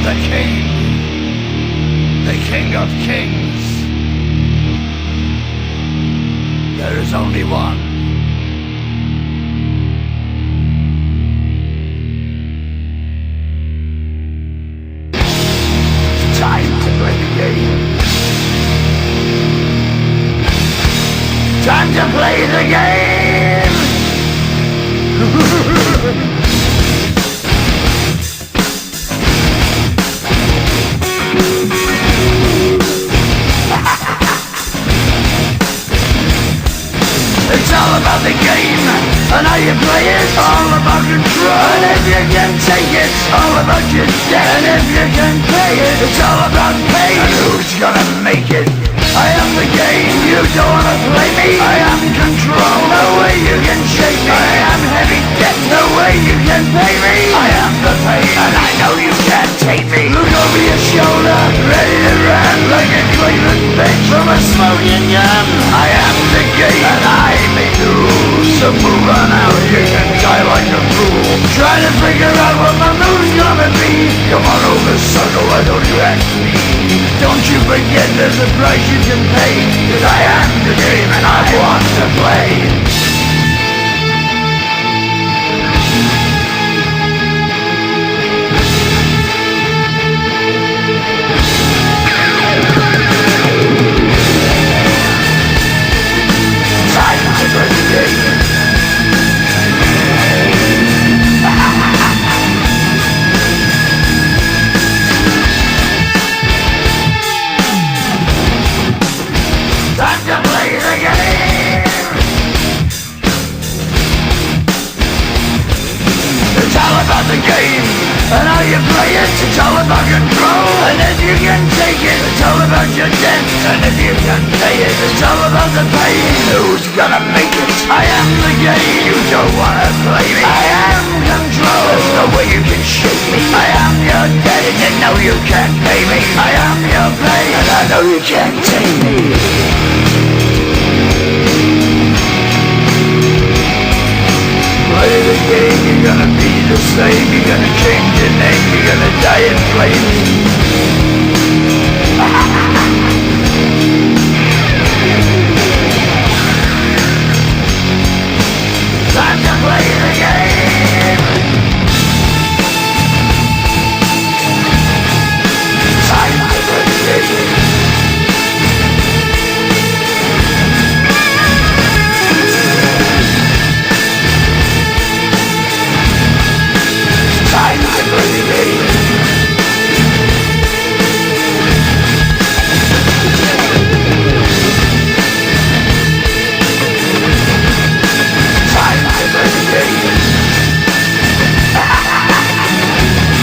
the king of kings. There is only one. It's time to play the game. Time to play the game! It's all about the game, and how you play it. All about control, and if you can take it. All about your debt, and if you can pay it. It's all about pain, and who's gonna make it? I am the game, you don't wanna play me. I am control, no way you can shake me. I am heavy debt, no way you can pay me. I am the pain, and I know you can't take me. Look over your shoulder, ready to run like a Cleveland bitch from a smoking gun. I am the game, and I may lose. So move on out, you can die like a fool. Try to figure out what my move's gonna be. Come on over, sucker, why don't you ask me? Don't you forget there's a price you can pay. Cause I am the game and I want to play. The game, and how you play it. It's all about control, and if you can take it. It's all about your debt, and if you can pay it. It's all about the pain, who's gonna make it? I am the game, you don't wanna play me. I am control, there's no way you can shake me. I am your debt, and you know you can't pay me. I am your pain, and I know you can't take me. Play the game, you're gonna be the same. You're gonna change your name, you're gonna die in flames.